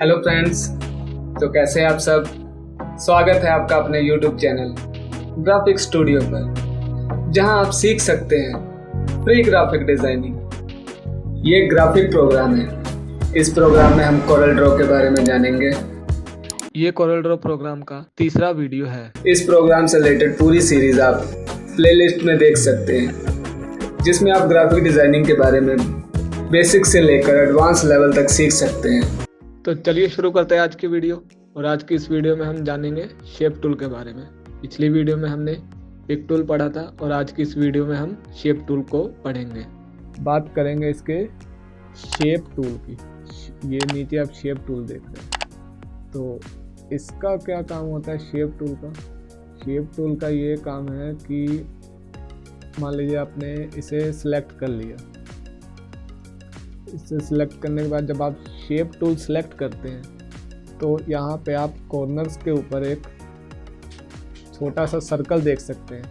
Hello friends, तो कैसे हैं आप सब। स्वागत है आपका अपने YouTube चैनल ग्राफिक स्टूडियो पर, जहां आप सीख सकते हैं फ्री ग्राफिक डिज़ाइनिंग। ये ग्राफिक प्रोग्राम है। इस प्रोग्राम में हम कोरल ड्रॉ के बारे में जानेंगे। ये कोरल ड्रॉ प्रोग्राम का तीसरा वीडियो है। इस प्रोग्राम से रिलेटेड पूरी सीरीज आप प्लेलिस्ट में देख सकते हैं, जिसमें आप ग्राफिक डिज़ाइनिंग के बारे में बेसिक से लेकर एडवांस लेवल तक सीख सकते हैं। तो चलिए शुरू करते हैं आज की वीडियो। और आज की इस वीडियो में हम जानेंगे शेप टूल के बारे में। पिछली वीडियो में हमने पिक टूल पढ़ा था और आज की इस वीडियो में हम शेप टूल को पढ़ेंगे। बात करेंगे इसके शेप टूल की। ये नीचे आप शेप टूल देख रहे हैं, तो इसका क्या काम होता है शेप टूल का। शेप टूल का ये काम है कि मान लीजिए आपने इसे सिलेक्ट कर लिया। इसे सिलेक्ट करने के बाद जब आप शेप टूल सिलेक्ट करते हैं तो यहाँ पे आप कॉर्नर्स के ऊपर एक छोटा सा सर्कल देख सकते हैं,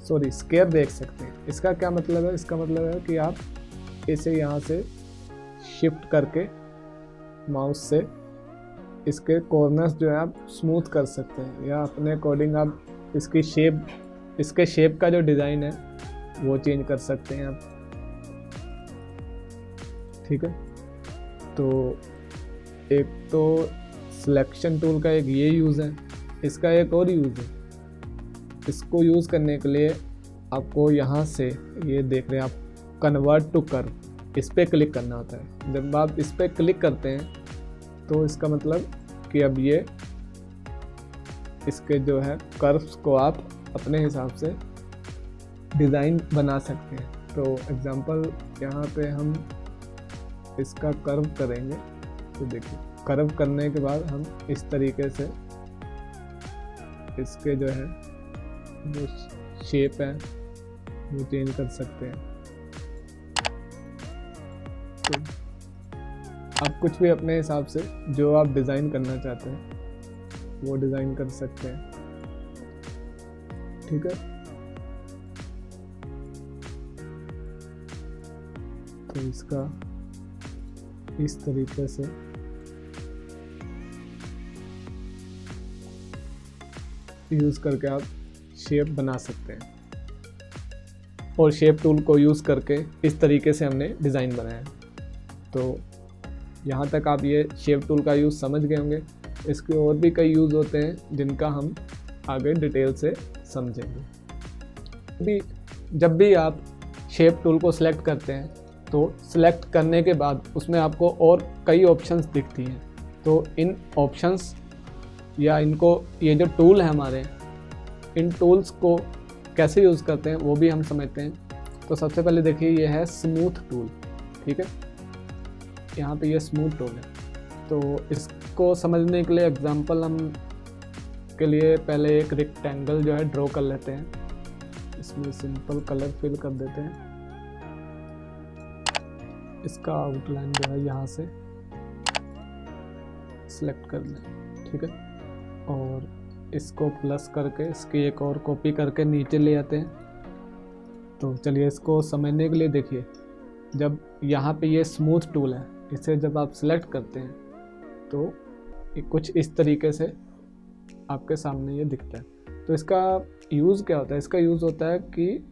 सॉरी स्क्वायर देख सकते हैं। इसका क्या मतलब है? इसका मतलब है कि आप इसे यहाँ से शिफ्ट करके माउस से इसके कॉर्नर्स जो है आप स्मूथ कर सकते हैं, या अपने अकॉर्डिंग आप इसके शेप का जो डिज़ाइन है वो चेंज कर सकते हैं आप। ठीक है, तो एक तो सिलेक्शन टूल का एक ये यूज़ है, इसका एक और यूज़ है। इसको यूज़ करने के लिए आपको यहाँ से ये देख रहे हैं आप कन्वर्ट टू कर्व, इस पर क्लिक करना होता है। जब आप इस पर क्लिक करते हैं तो इसका मतलब कि अब ये इसके जो है कर्व्स को आप अपने हिसाब से डिज़ाइन बना सकते हैं। तो एग्जांपल यहाँ पे हम इसका कर्व करेंगे, तो देखिए कर्व करने के बाद हम इस तरीके से इसके जो है जो शेप है वो चेंज कर सकते हैं। तो आप कुछ भी अपने हिसाब से जो आप डिज़ाइन करना चाहते हैं वो डिज़ाइन कर सकते हैं। ठीक है, तो इसका इस तरीके से यूज़ करके आप शेप बना सकते हैं। और शेप टूल को यूज़ करके इस तरीके से हमने डिज़ाइन बनाया। तो यहाँ तक आप ये शेप टूल का यूज़ समझ गए होंगे। इसके और भी कई यूज़ होते हैं जिनका हम आगे डिटेल से समझेंगे। जब भी आप शेप टूल को सिलेक्ट करते हैं तो सिलेक्ट करने के बाद उसमें आपको और कई ऑप्शंस दिखती हैं। तो इन ऑप्शंस या इनको ये जो टूल है हमारे, इन टूल्स को कैसे यूज़ करते हैं वो भी हम समझते हैं। तो सबसे पहले देखिए ये है स्मूथ टूल। ठीक है, यहाँ पे ये स्मूथ टूल है। तो इसको समझने के लिए एग्जांपल हम के लिए पहले एक रेक्टेंगल जो है ड्रॉ कर लेते हैं। इसमें सिंपल कलर फिल कर देते हैं। इसका आउटलाइन जो है यहाँ से सिलेक्ट कर लें। ठीक है, और इसको प्लस करके इसकी एक और कॉपी करके नीचे ले आते हैं। तो चलिए इसको समझने के लिए देखिए, जब यहाँ पे ये स्मूथ टूल है, इसे जब आप सिलेक्ट करते हैं तो कुछ इस तरीके से आपके सामने ये दिखता है। तो इसका यूज़ क्या होता है? इसका यूज़ होता है कि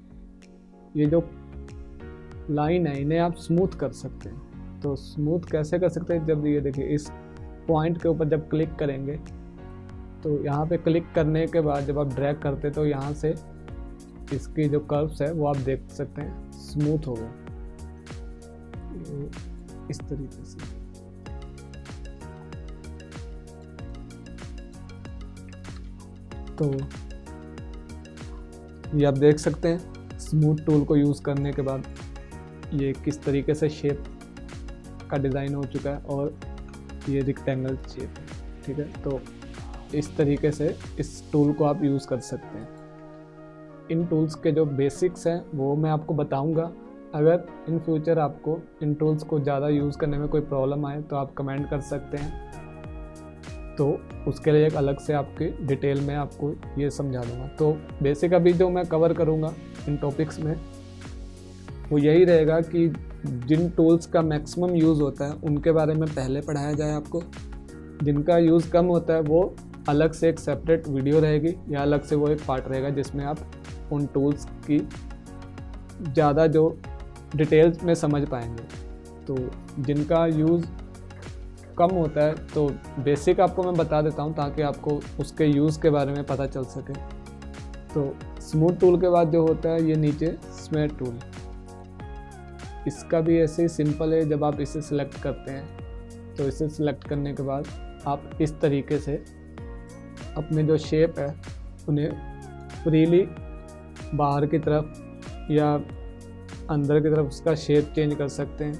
ये जो लाइन है इन्हें आप स्मूथ कर सकते हैं। तो स्मूथ कैसे कर सकते हैं? जब ये देखिए इस पॉइंट के ऊपर जब क्लिक करेंगे तो यहाँ पे क्लिक करने के बाद जब आप ड्रैग करते हैं तो यहाँ से इसकी जो कर्व्स है वो आप देख सकते हैं स्मूथ हो गए इस तरीके से। तो ये आप देख सकते हैं स्मूथ टूल को यूज़ करने के बाद ये किस तरीके से शेप का डिज़ाइन हो चुका है और ये रेक्टेंगल शेप। ठीक है, तो इस तरीके से इस टूल को आप यूज़ कर सकते हैं। इन टूल्स के जो बेसिक्स हैं वो मैं आपको बताऊंगा। अगर इन फ्यूचर आपको इन टूल्स को ज़्यादा यूज़ करने में कोई प्रॉब्लम आए तो आप कमेंट कर सकते हैं, तो उसके लिए एक अलग से आपकी डिटेल में आपको ये समझा दूँगा। तो बेसिक अभी जो मैं कवर करूँगा इन टॉपिक्स में वो यही रहेगा कि जिन टूल्स का मैक्सिमम यूज़ होता है उनके बारे में पहले पढ़ाया जाए आपको, जिनका यूज़ कम होता है वो अलग से एक सेपरेट वीडियो रहेगी या अलग से वो एक पार्ट रहेगा जिसमें आप उन टूल्स की ज़्यादा जो डिटेल्स में समझ पाएंगे। तो जिनका यूज़ कम होता है तो बेसिक आपको मैं बता देता हूँ ताकि आपको उसके यूज़ के बारे में पता चल सके। तो स्मूथ टूल के बाद जो होता है ये नीचे स्मेट टूल, इसका भी ऐसे ही सिंपल है। जब आप इसे सिलेक्ट करते हैं तो इसे सिलेक्ट करने के बाद आप इस तरीके से अपने जो शेप है उन्हें फ्रीली बाहर की तरफ या अंदर की तरफ उसका शेप चेंज कर सकते हैं।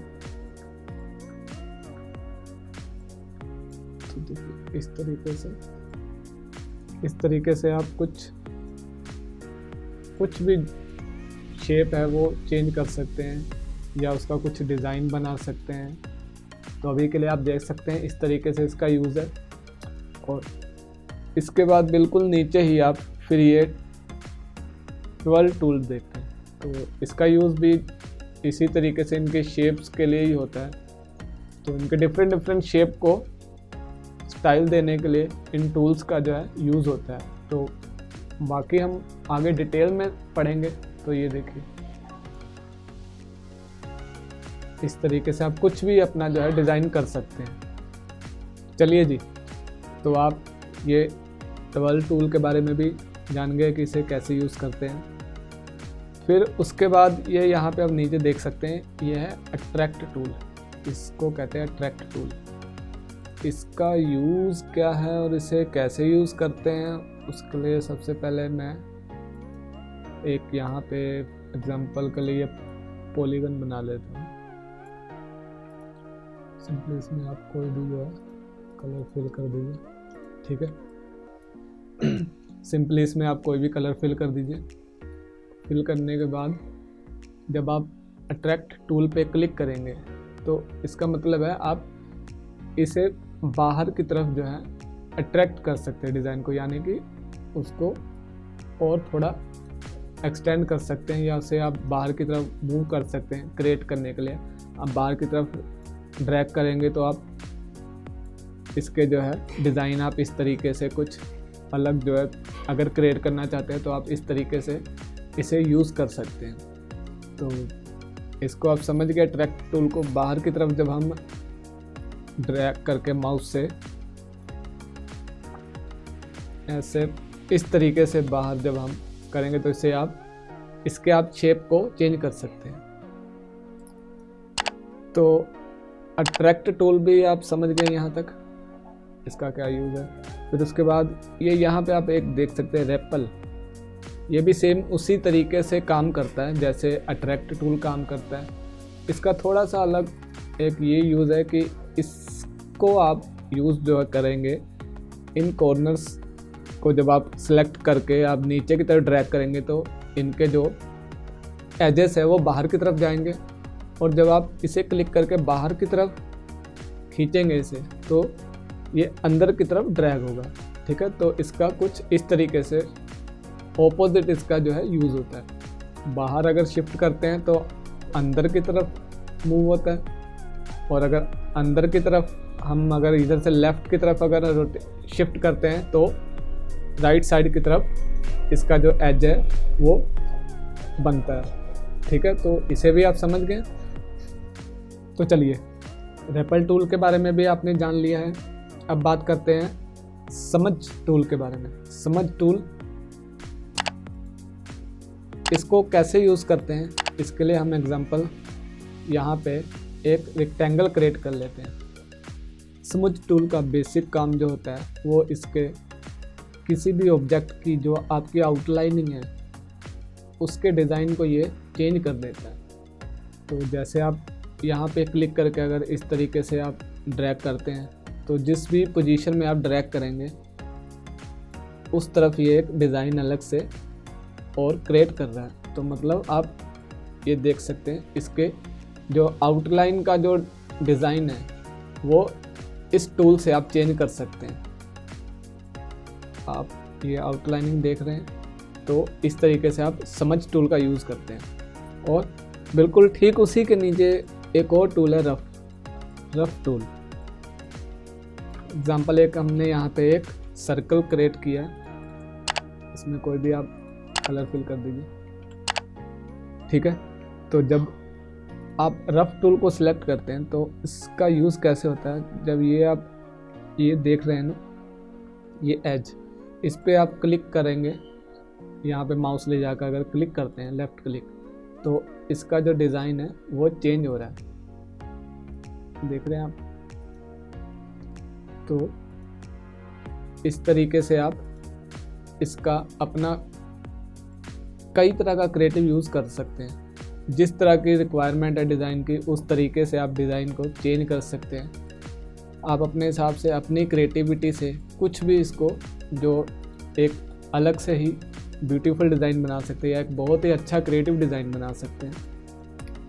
तो देखिए इस तरीके से आप कुछ भी शेप है वो चेंज कर सकते हैं या उसका कुछ डिज़ाइन बना सकते हैं। तो अभी के लिए आप देख सकते हैं इस तरीके से इसका यूज़ है। और इसके बाद बिल्कुल नीचे ही आप फिर ये 12 टूल देखते हैं। तो इसका यूज़ भी इसी तरीके से इनके शेप्स के लिए ही होता है। तो इनके डिफरेंट शेप को स्टाइल देने के लिए इन टूल्स का जो है यूज़ होता है। तो बाकी हम आगे डिटेल में पढ़ेंगे। तो ये देखिए इस तरीके से आप कुछ भी अपना जो है डिज़ाइन कर सकते हैं। चलिए जी, तो आप ये 12 टूल के बारे में भी जान गए कि इसे कैसे यूज़ करते हैं। फिर उसके बाद ये यहाँ पे आप नीचे देख सकते हैं ये है अट्रैक्ट टूल, इसको कहते हैं अट्रैक्ट टूल। इसका यूज़ क्या है और इसे कैसे यूज़ करते हैं उसके लिए सबसे पहले मैं एक यहाँ पे एग्जांपल के लिए पॉलीगन बना लेता हूँ। सिंपली इसमें आप कोई भी जो है कलर फिल कर दीजिए, ठीक है। सिंपली इसमें आप कोई भी कलर फिल कर दीजिए। फिल करने के बाद जब आप अट्रैक्ट टूल पे क्लिक करेंगे तो इसका मतलब है आप इसे बाहर की तरफ जो है अट्रैक्ट कर सकते हैं डिज़ाइन को, यानी कि उसको और थोड़ा एक्सटेंड कर सकते हैं या उसे आप बाहर की तरफ मूव कर सकते हैं। क्रिएट करने के लिए आप बाहर की तरफ ड्रैग करेंगे तो आप इसके जो है डिज़ाइन आप इस तरीके से कुछ अलग जो है अगर क्रिएट करना चाहते हैं तो आप इस तरीके से इसे यूज़ कर सकते हैं। तो इसको आप समझ गए। अट्रैक्ट टूल को बाहर की तरफ जब हम ड्रैग करके माउस से ऐसे इस तरीके से बाहर जब हम करेंगे तो इसे इसके आप शेप को चेंज कर सकते हैं। तो अट्रैक्ट टूल भी आप समझ गए यहाँ तक, इसका क्या यूज़ है। फिर उसके बाद ये यहाँ पे आप एक देख सकते हैं रेपल, ये भी सेम उसी तरीके से काम करता है जैसे अट्रैक्ट टूल काम करता है। इसका थोड़ा सा अलग एक ये यूज़ है कि इसको आप यूज़ जो है करेंगे इन कॉर्नर्स को जब आप सेलेक्ट करके आप नीचे की तरफ ड्रैग करेंगे तो इनके जो एजेस है वो बाहर की तरफ जाएंगे, और जब आप इसे क्लिक करके बाहर की तरफ खींचेंगे इसे तो ये अंदर की तरफ ड्रैग होगा, ठीक है। तो इसका कुछ इस तरीके से ऑपोजिट इसका जो है यूज़ होता है। बाहर अगर शिफ्ट करते हैं तो अंदर की तरफ मूव होता है, और अगर अंदर की तरफ हम अगर इधर से लेफ़्ट की तरफ अगर शिफ्ट करते हैं तो राइट साइड की तरफ इसका जो एज है वो बनता है, ठीक है। तो इसे भी आप समझ गए। तो चलिए रेपल टूल के बारे में भी आपने जान लिया है। अब बात करते हैं समझ टूल के बारे में। समझ टूल इसको कैसे यूज़ करते हैं इसके लिए हम एग्जांपल यहाँ पे एक रेक्टेंगल क्रिएट कर लेते हैं। समझ टूल का बेसिक काम जो होता है वो इसके किसी भी ऑब्जेक्ट की जो आपकी आउटलाइनिंग है उसके डिज़ाइन को ये चेंज कर देता है। तो जैसे आप यहाँ पे क्लिक करके अगर इस तरीके से आप ड्रैग करते हैं तो जिस भी पोजीशन में आप ड्रैग करेंगे उस तरफ ये एक डिज़ाइन अलग से और क्रिएट कर रहा है। तो मतलब आप ये देख सकते हैं इसके जो आउटलाइन का जो डिज़ाइन है वो इस टूल से आप चेंज कर सकते हैं। आप ये आउटलाइनिंग देख रहे हैं तो इस तरीके से आप समझ टूल का यूज़ करते हैं। और बिल्कुल ठीक उसी के नीचे एक और टूल है रफ टूल। एग्जाम्पल एक हमने यहाँ पे एक सर्कल क्रिएट किया है, इसमें कोई भी आप कलर फिल कर दीजिए, ठीक है। तो जब आप रफ टूल को सिलेक्ट करते हैं तो इसका यूज़ कैसे होता है, जब ये आप ये देख रहे हैं ना, ये एज, इस पर आप क्लिक करेंगे, यहाँ पे माउस ले जाकर अगर क्लिक करते हैं लेफ़्ट क्लिक, तो इसका जो डिज़ाइन है वो चेंज हो रहा है, देख रहे हैं आप। तो इस तरीके से आप इसका अपना कई तरह का क्रिएटिव यूज़ कर सकते हैं। जिस तरह की रिक्वायरमेंट है डिज़ाइन की, उस तरीके से आप डिज़ाइन को चेंज कर सकते हैं। आप अपने हिसाब से अपनी क्रिएटिविटी से कुछ भी इसको जो एक अलग से ही ब्यूटीफुल डिज़ाइन बना सकते हैं या एक बहुत ही अच्छा क्रिएटिव डिज़ाइन बना सकते हैं,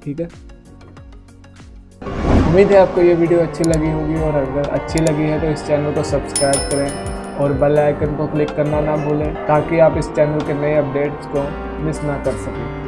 ठीक है। उम्मीद है आपको ये वीडियो अच्छी लगी होगी, और अगर अच्छी लगी है तो इस चैनल को सब्सक्राइब करें और बेल आइकन को क्लिक करना ना भूलें, ताकि आप इस चैनल के नए अपडेट्स को मिस ना कर सकें।